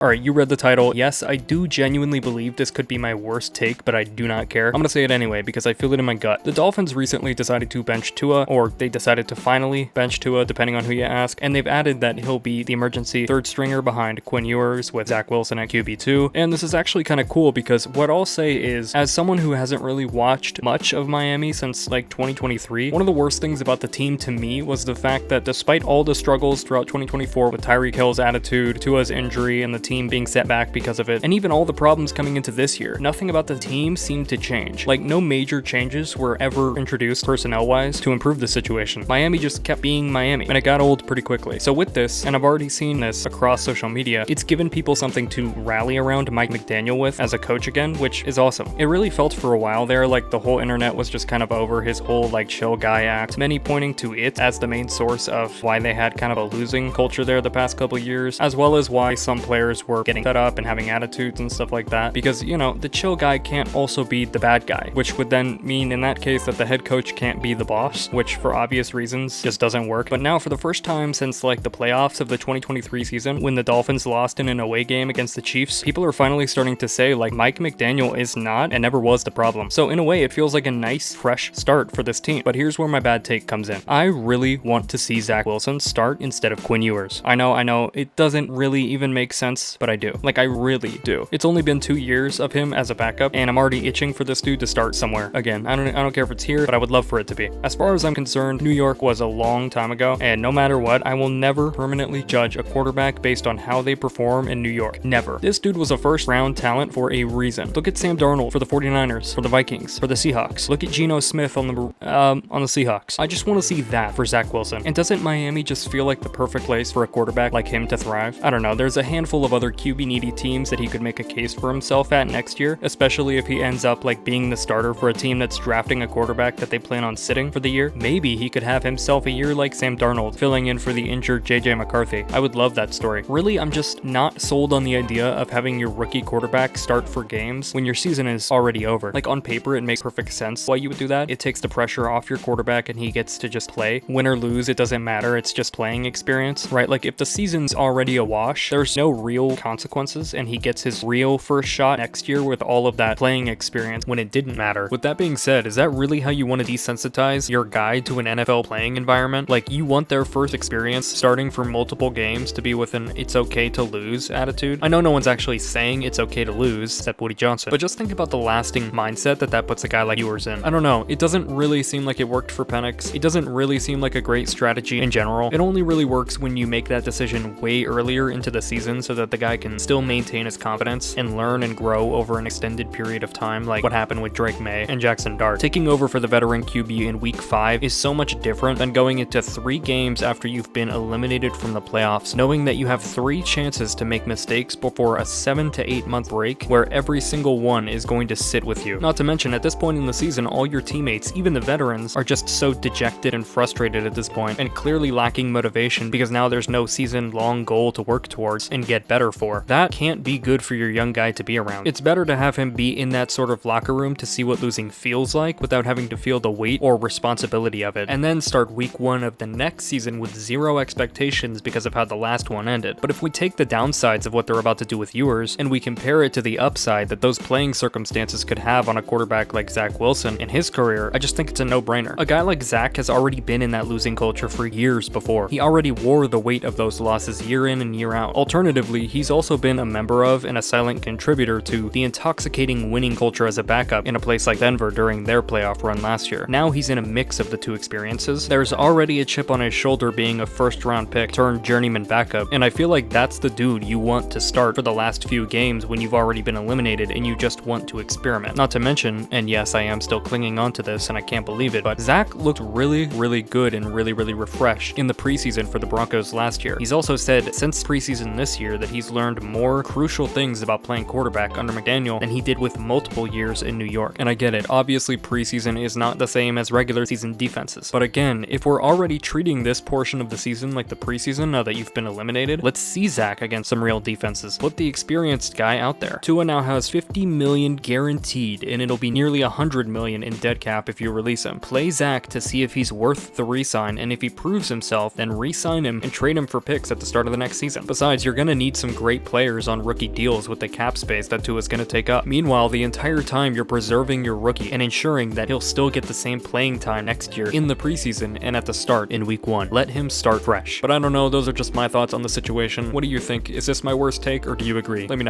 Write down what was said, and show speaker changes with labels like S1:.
S1: Alright, you read the title. Yes, I do genuinely believe this could be my worst take, but I do not care. I'm gonna say it anyway because I feel it in my gut. The Dolphins recently decided to bench Tua, or they decided to finally bench Tua, depending on who you ask, and they've added that he'll be the emergency third stringer behind Quinn Ewers with Zach Wilson at QB2. And this is actually kind of cool because what I'll say is, as someone who hasn't really watched much of Miami since like 2023, one of the worst things about the team to me was the fact that despite all the struggles throughout 2024 with Tyreek Hill's attitude, Tua's injury, and the team being set back because of it, and even all the problems coming into this year, nothing about the team seemed to change. Like, no major changes were ever introduced personnel-wise to improve the situation. Miami just kept being Miami, and it got old pretty quickly. So with this, and I've already seen this across social media, it's given people something to rally around Mike McDaniel with as a coach again, which is awesome. It really felt for a while there like the whole internet was just kind of over his whole like chill guy act, many pointing to it as the main source of why they had kind of a losing culture there the past couple years, as well as why some players were getting fed up and having attitudes and stuff like that, because, you know, the chill guy can't also be the bad guy, which would then mean in that case that the head coach can't be the boss, which for obvious reasons just doesn't work. But now, for the first time since like the playoffs of the 2023 season, when the Dolphins lost in an away game against the Chiefs, people are finally starting to say like Mike McDaniel is not and never was the problem. So in a way, it feels like a nice fresh start for this team. But here's where my bad take comes in. I really want to see Zach Wilson start instead of Quinn Ewers. I know, it doesn't really even make sense, but I do. Like, I really do. It's only been 2 years of him as a backup, and I'm already itching for this dude to start somewhere again. I don't care if it's here, but I would love for it to be. As far as I'm concerned, New York was a long time ago, and no matter what, I will never permanently judge a quarterback based on how they perform in New York. Never. This dude was a first-round talent for a reason. Look at Sam Darnold for the 49ers, for the Vikings, for the Seahawks. Look at Geno Smith on the Seahawks. I just want to see that for Zach Wilson. And doesn't Miami just feel like the perfect place for a quarterback like him to thrive? I don't know. There's a handful of other QB-needy teams that he could make a case for himself at next year, especially if he ends up like being the starter for a team that's drafting a quarterback that they plan on sitting for the year. Maybe he could have himself a year like Sam Darnold, filling in for the injured JJ McCarthy. I would love that story. Really, I'm just not sold on the idea of having your rookie quarterback start for games when your season is already over. Like, on paper, it makes perfect sense why you would do that. It takes the pressure off your quarterback and he gets to just play. Win or lose, it doesn't matter. It's just playing experience, right? Like, if the season's already a wash, there's no real consequences and he gets his real first shot next year with all of that playing experience when it didn't matter. With that being said, is that really how you want to desensitize your guy to an NFL playing environment? Like, you want their first experience starting for multiple games to be with an it's okay to lose attitude? I know no one's actually saying it's okay to lose, except Woody Johnson, but just think about the lasting mindset that puts a guy like Ewers in. I don't know, it doesn't really seem like it worked for Penix. It doesn't really seem like a great strategy in general. It only really works when you make that decision way earlier into the season so that the guy can still maintain his confidence and learn and grow over an extended period of time, like what happened with Drake May and Jackson Dart. Taking over for the veteran QB in week 5 is so much different than going into 3 games after you've been eliminated from the playoffs, knowing that you have 3 chances to make mistakes before a 7 to 8 month break where every single one is going to sit with you. Not to mention, at this point in the season, all your teammates, even the veterans, are just so dejected and frustrated at this point and clearly lacking motivation because now there's no season-long goal to work towards and get better for. That can't be good for your young guy to be around. It's better to have him be in that sort of locker room to see what losing feels like without having to feel the weight or responsibility of it, and then start week 1 of the next season with 0 expectations because of how the last one ended. But if we take the downsides of what they're about to do with Ewers and we compare it to the upside that those playing circumstances could have on a quarterback like Zach Wilson in his career, I just think it's a no-brainer. A guy like Zach has already been in that losing culture for years before. He already wore the weight of those losses year in and year out. Alternatively, he's also been a member of and a silent contributor to the intoxicating winning culture as a backup in a place like Denver during their playoff run last year. Now he's in a mix of the 2 experiences. There's already a chip on his shoulder being a first-round pick turned journeyman backup, and I feel like that's the dude you want to start for the last few games when you've already been eliminated and you just want to experiment. Not to mention, and yes, I am still clinging on to this and I can't believe it, but Zach looked really good and really refreshed in the preseason for the Broncos last year. He's also said since preseason this year that he's learned more crucial things about playing quarterback under McDaniel than he did with multiple years in New York. And I get it, obviously preseason is not the same as regular season defenses, but again, if we're already treating this portion of the season like the preseason now that you've been eliminated, let's see Zach against some real defenses. Put the experienced guy out there. Tua now has $50 million guaranteed, and it'll be nearly $100 million in dead cap if you release him. Play Zach to see if he's worth the re-sign, and if he proves himself, then re-sign him and trade him for picks at the start of the next season. Besides, you're gonna need some some great players on rookie deals with the cap space that Tua's going to take up. Meanwhile, the entire time you're preserving your rookie and ensuring that he'll still get the same playing time next year in the preseason and at the start in week 1. Let him start fresh. But I don't know, those are just my thoughts on the situation. What do you think? Is this my worst take, or do you agree? Let me know.